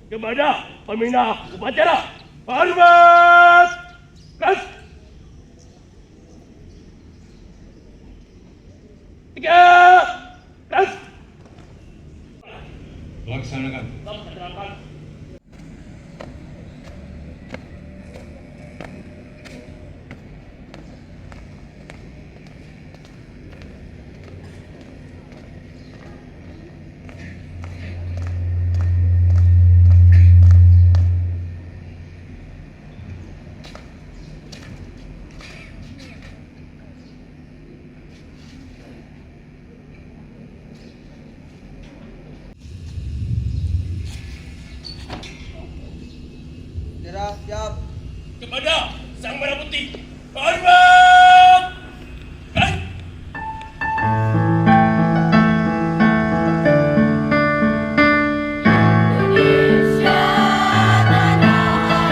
kepada pembina upacara. Hormat! Gas! 3, gas! Laksanakan. Siap. Kepada Sang Merah Putih. Hormat! Gas! Indonesia tanah air,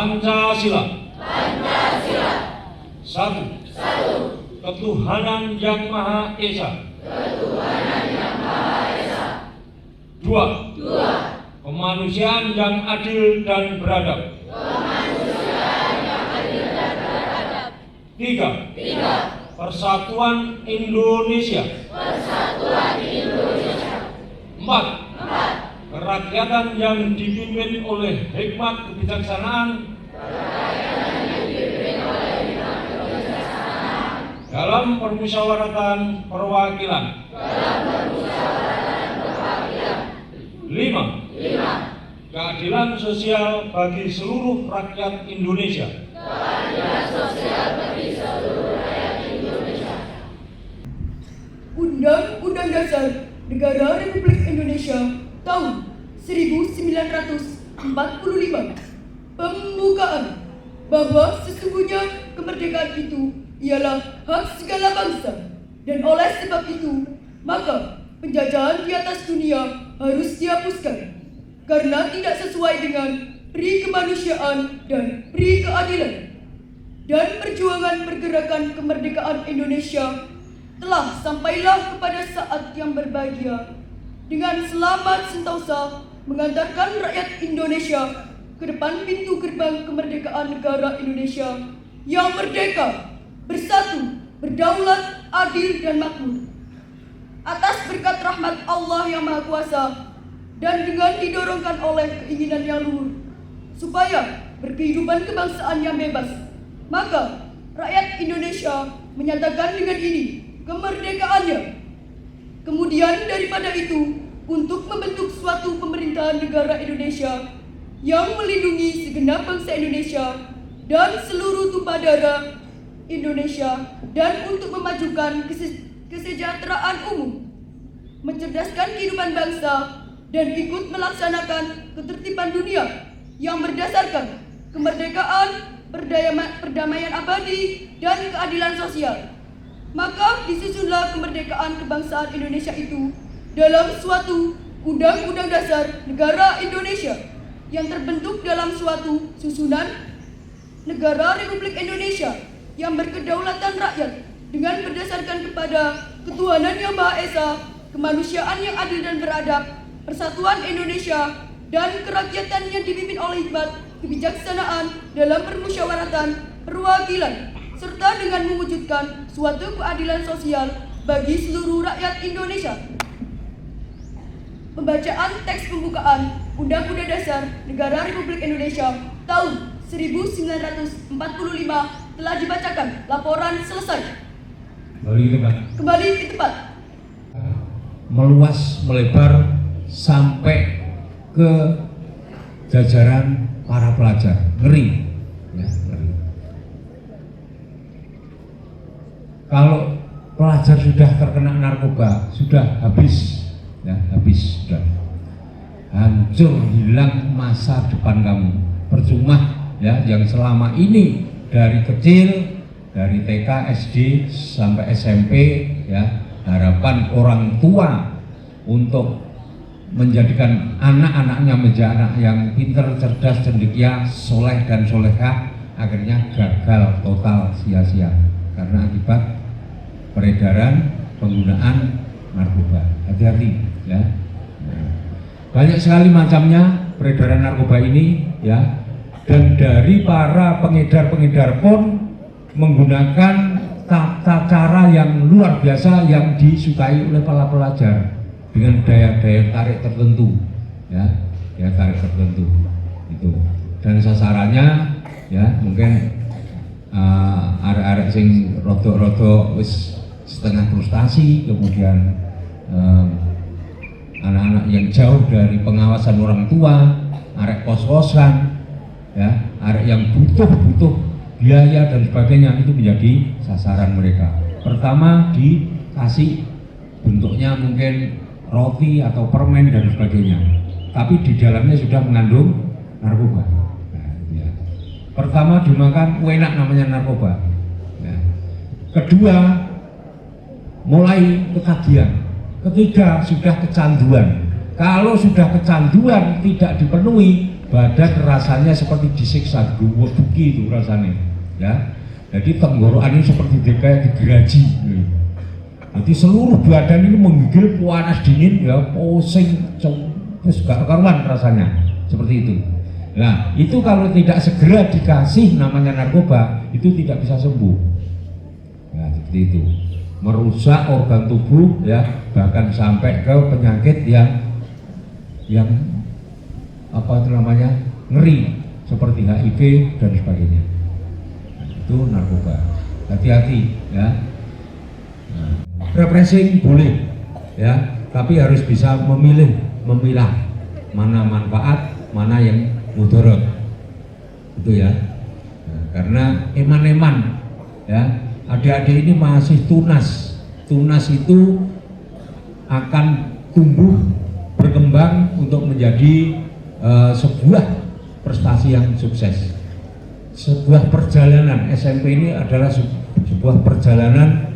Pancasila. Satu. Ketuhanan Yang Maha Esa. Dua. Kemanusiaan yang adil dan beradab. Tiga. Persatuan Indonesia. Empat. Kerakyatan yang dipimpin oleh hikmat kebijaksanaan dalam permusyawaratan perwakilan. 5. Keadilan sosial bagi seluruh rakyat Indonesia. Undang-Undang Dasar Negara Republik Indonesia tahun 1945. Pembukaan bahwa sesungguhnya kemerdekaan itu ialah hak segala bangsa Dan oleh sebab itu, maka penjajahan di atas dunia harus dihapuskan karena tidak sesuai dengan pri kemanusiaan dan pri keadilan. Dan perjuangan pergerakan kemerdekaan Indonesia telah sampailah kepada saat yang berbahagia dengan selamat sentosa mengantarkan rakyat Indonesia ke depan pintu gerbang kemerdekaan negara Indonesia yang merdeka, bersatu, berdaulat, adil, dan makmur. Atas berkat rahmat Allah yang Maha Kuasa dan dengan didorongkan oleh keinginan yang luhur supaya berkehidupan kebangsaan yang bebas, maka rakyat Indonesia menyatakan dengan ini kemerdekaannya. Kemudian daripada itu, untuk membentuk suatu pemerintahan negara Indonesia yang melindungi segenap bangsa Indonesia dan seluruh tumpah darah Indonesia, dan untuk memajukan kesejahteraan umum, mencerdaskan kehidupan bangsa, dan ikut melaksanakan ketertiban dunia yang berdasarkan kemerdekaan, perdamaian abadi, dan keadilan sosial. Maka disusunlah kemerdekaan kebangsaan Indonesia itu dalam suatu Undang-Undang Dasar Negara Indonesia yang terbentuk dalam suatu susunan Negara Republik Indonesia yang berkedaulatan rakyat dengan berdasarkan kepada ketuhanan yang Maha Esa, kemanusiaan yang adil dan beradab, persatuan Indonesia, dan kerakyatan yang dipimpin oleh hikmat kebijaksanaan dalam permusyawaratan perwakilan, serta dengan mewujudkan suatu keadilan sosial bagi seluruh rakyat Indonesia. Pembacaan teks pembukaan Undang-Undang Dasar Negara Republik Indonesia tahun 1945 telah dibacakan. Laporan selesai. Kembali ke tempat. Meluas, melebar sampai ke jajaran para pelajar. Ngeri, ya, ngeri. Kalau pelajar sudah terkena narkoba, sudah habis, ya, habis sudah. Hancur, hilang masa depan kamu. Percuma, ya, yang selama ini dari kecil, dari TK, SD sampai SMP, ya, harapan orang tua untuk menjadikan anak-anaknya menjadi anak yang pintar, cerdas, cendekia, soleh dan solehah, akhirnya gagal total, sia-sia karena akibat peredaran penggunaan narkoba. Hati-hati, ya. Nah, banyak sekali macamnya peredaran narkoba ini, ya. Dan dari para pengedar-pengedar pun menggunakan tata cara yang luar biasa yang disukai oleh para pelajar dengan daya tarik tertentu, ya, daya tarik tertentu itu. Dan sasarannya, ya, mungkin arek-arek sing rodo-rodo wis setengah frustasi, kemudian anak-anak yang jauh dari pengawasan orang tua, arek kos-kosan, ya, arek yang butuh biaya dan sebagainya, itu menjadi sasaran mereka. Pertama dikasih bentuknya mungkin roti atau permen dan sebagainya, tapi di dalamnya sudah mengandung narkoba. Nah, ya. Pertama dimakan enak namanya narkoba, ya. Kedua mulai ketagihan, ketiga sudah kecanduan. Kalau sudah kecanduan tidak dipenuhi, badan rasanya seperti disiksa, buki itu rasanya, ya. Jadi tenggorokan ini seperti digeraji. Jadi seluruh badan ini menggigil, panas dingin, ya, pusing, terus gak karuan rasanya, seperti itu. Nah, itu kalau tidak segera dikasih namanya narkoba, itu tidak bisa sembuh. Nah, seperti itu. Merusak organ tubuh, ya, bahkan sampai ke penyakit yang apa itu namanya, ngeri, seperti HIV dan sebagainya. Nah, itu narkoba. Hati-hati, ya. Nah, repressing boleh, ya, tapi harus bisa memilah mana manfaat, mana yang mudarat, itu, ya. Nah, karena eman-eman, ya, adik-adik ini masih tunas itu akan tumbuh berkembang untuk menjadi sebuah prestasi yang sukses. Sebuah perjalanan SMP ini adalah sebuah perjalanan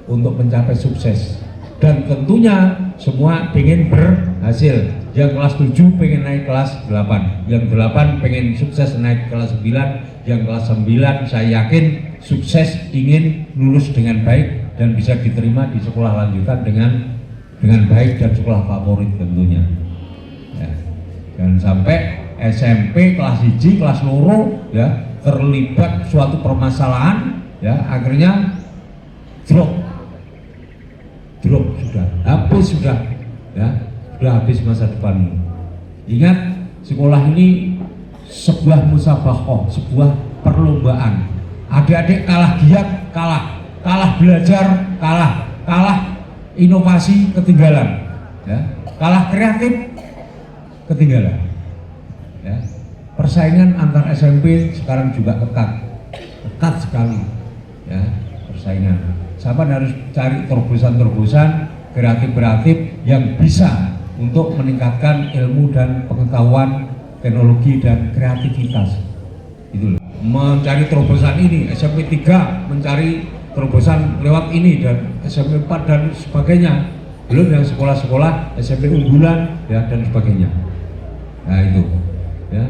untuk mencapai sukses. Dan tentunya semua pengen berhasil. Yang kelas 7 pengen naik kelas 8, yang 8 pengen sukses naik kelas 9, yang kelas 9 saya yakin sukses ingin lulus dengan baik dan bisa diterima di sekolah lanjutan dengan baik dan sekolah favorit tentunya. Ya. Dan sampai SMP kelas 1, kelas 2 ya terlibat suatu permasalahan ya akhirnya drop sudah habis masa depanmu. Ingat, sekolah ini sebuah musabaqah, sebuah perlombaan. Adik-adik kalah giat, kalah belajar, kalah inovasi, ketinggalan ya. Kalah kreatif, ketinggalan ya. Persaingan antar SMP sekarang juga ketat sekali ya persaingan. Sahabat harus cari terobosan-terobosan kreatif yang bisa untuk meningkatkan ilmu dan pengetahuan, teknologi dan kreativitas. Itu loh. Mencari terobosan ini, SMP 3 mencari terobosan lewat ini dan SMP 4 dan sebagainya. Belum yang sekolah-sekolah SMP unggulan ya dan sebagainya. Nah itu ya.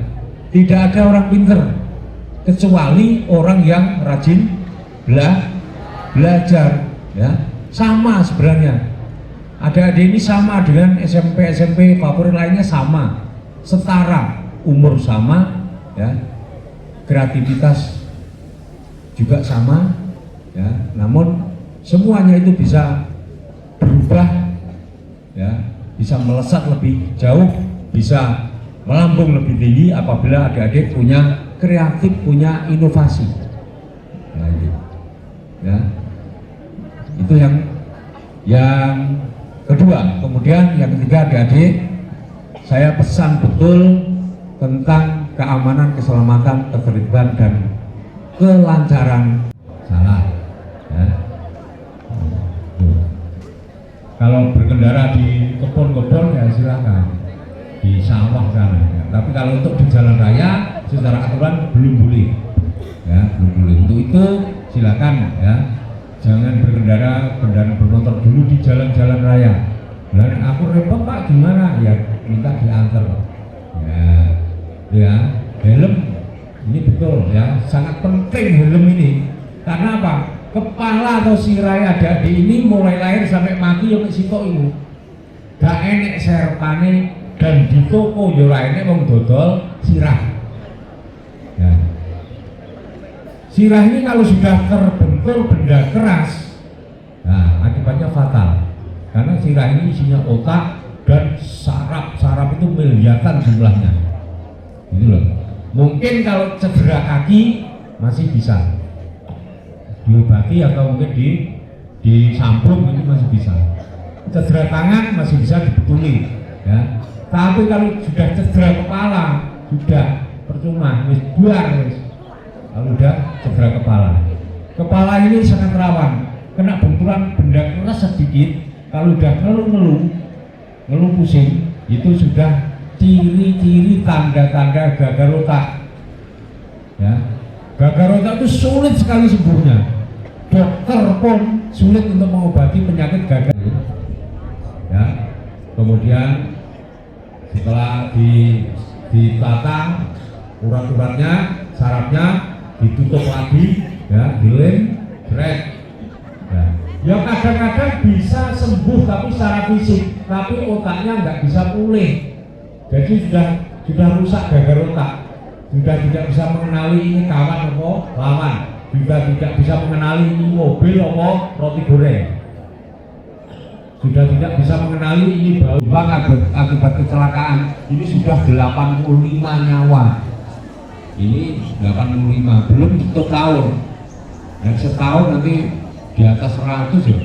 Tidak ada orang pinter kecuali orang yang rajin belajar ya. Sama sebenarnya. Adik-adik ini sama dengan SMP favorit lainnya, sama, setara, umur sama ya. Kreativitas juga sama ya. Namun semuanya itu bisa berubah ya, bisa melesat lebih jauh, bisa melambung lebih tinggi apabila adik-adik punya kreatif, punya inovasi. Nah, itu. Ya, itu yang kedua. Kemudian yang ketiga, adik-adik, saya pesan betul tentang keamanan, keselamatan, ketertiban dan kelancaran. Salah. Ya. Kalau berkendara di kebun-kebun ya silakan, di sawah sana. Ya. Tapi kalau untuk di jalan raya secara aturan belum boleh. Ya, belum boleh. Untuk itu silakan ya. Jangan berkendara kendaraan bermotor dulu di jalan-jalan raya. Dan aku repot Pak, gimana? Ya minta diantar. Ya, helm ini betul ya, sangat penting helm ini. Karena apa? Kepala atau sirai adik-adik ini mulai lahir sampai mati yang sitok ini. Gak enek serpane dan di toko yo ora enek wong dodol sirah. Ya. Sirah ini kalau sudah terbentur benda keras, nah akibatnya fatal. Karena sirah ini isinya otak dan saraf itu miliaran jumlahnya. Gitu loh. Mungkin kalau cedera kaki masih bisa diobati atau mungkin disambung itu masih bisa. Cedera tangan masih bisa dibetuli, ya. Tapi kalau sudah cedera kepala sudah percuma, wis buar wis. Kalau udah cedera kepala ini sangat rawan kena benturan benda keras sedikit. Kalau udah ngeluh pusing, itu sudah ciri-ciri tanda-tanda gagal otak. Ya, gagal otak itu sulit sekali sembuhnya. Dokter pun sulit untuk mengobati penyakit gagal. Ya, kemudian setelah ditata urat-uratnya, sarafnya ditutup lagi, ya, dilem, jret. Ya kadang-kadang bisa sembuh tapi secara fisik, tapi otaknya nggak bisa pulih. Jadi sudah rusak gagal otak, sudah tidak bisa mengenali ini kawan apa lawan, juga tidak bisa mengenali ini mobil apa roti goreng, sudah tidak bisa mengenali ini bau akibat kecelakaan. Ini sudah 85 nyawa. Ini 85, belum tutup tahun. Dan setahun nanti di atas 100 ya.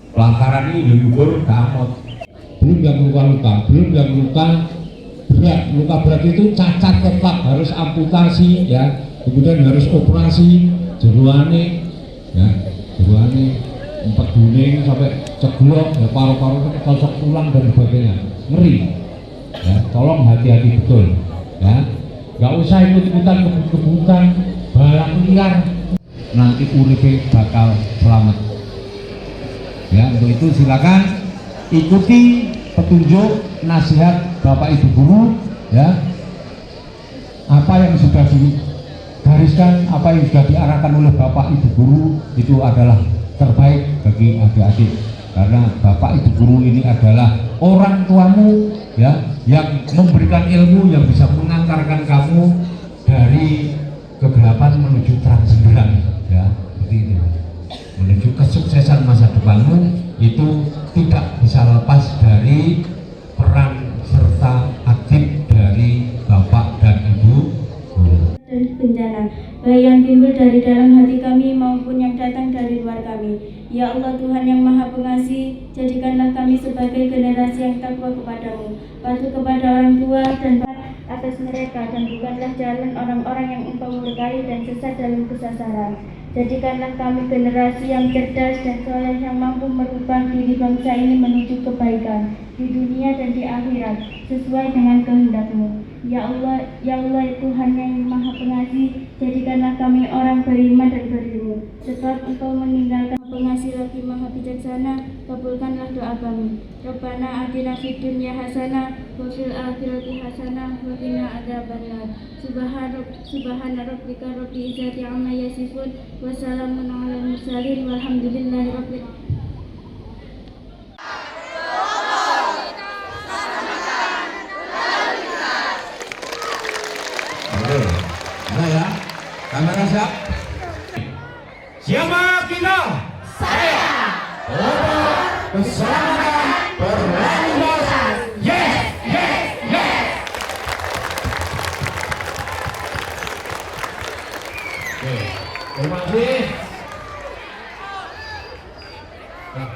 Pelanggaran ini diukur gamot. Belum yang luka-luka, belum yang luka berat. Luka berat itu cacat tetap harus amputasi ya. Kemudian harus operasi jeruane ya. Jeruane empat guling sampai ceglok ya, paru-paru tosok tulang dan sebagainya. Ngeri. Ya, tolong hati-hati betul ya. Gak usah ikut-ikutan kebut-kebutan balap liar. nanti uripe bakal selamat. Ya, untuk itu silakan ikuti petunjuk nasihat Bapak Ibu guru, ya. Apa yang sudah digariskan, apa yang sudah diarahkan oleh Bapak Ibu guru itu adalah terbaik bagi adik-adik, karena Bapak Ibu guru ini adalah orang tuamu, ya, yang memberikan ilmu yang bisa mengantarkan kamu dari kegelapan menuju terang benderang, ya, seperti itu. Menuju kesuksesan masa depanmu itu tidak bisa lepas dari peran serta aktif dari Bapak dan Ibu guru. Dan bencana, baik yang timbul dari dalam hati kami maupun yang datang dari luar kami. Ya Allah Tuhan yang Maha Pengasih, jadikanlah kami sebagai generasi yang takwa kepadamu, patuh kepada orang tua dan atas mereka, dan bukanlah jalan orang-orang yang Engkau murkai dan sesat dalam kesasaran. Jadikanlah kami generasi yang cerdas dan soleh yang mampu merubah diri bangsa ini menuju kebaikan di dunia dan di akhirat sesuai dengan kehendak-Mu. Ya Allah Tuhan yang Maha Pengasih, jadikanlah kami orang beriman dan berilmu. Sebab Engkau meninggalkan pengasih lagi Maha Bijaksana, kabulkanlah doa kami. Rabbana atina fid dunya hasanah wa fil akhirati hasanah wa qina adzabannar. Subhana rabbika rabbil izzati amma yasifun wa salamun alal mursalin walhamdulillahi rabbil alamin. Nah ya, kamera siap? Siapa kita? Saya. Keselamatan berlalu lintas. Yes, yes, yes. Oke, terima kasih. Nah,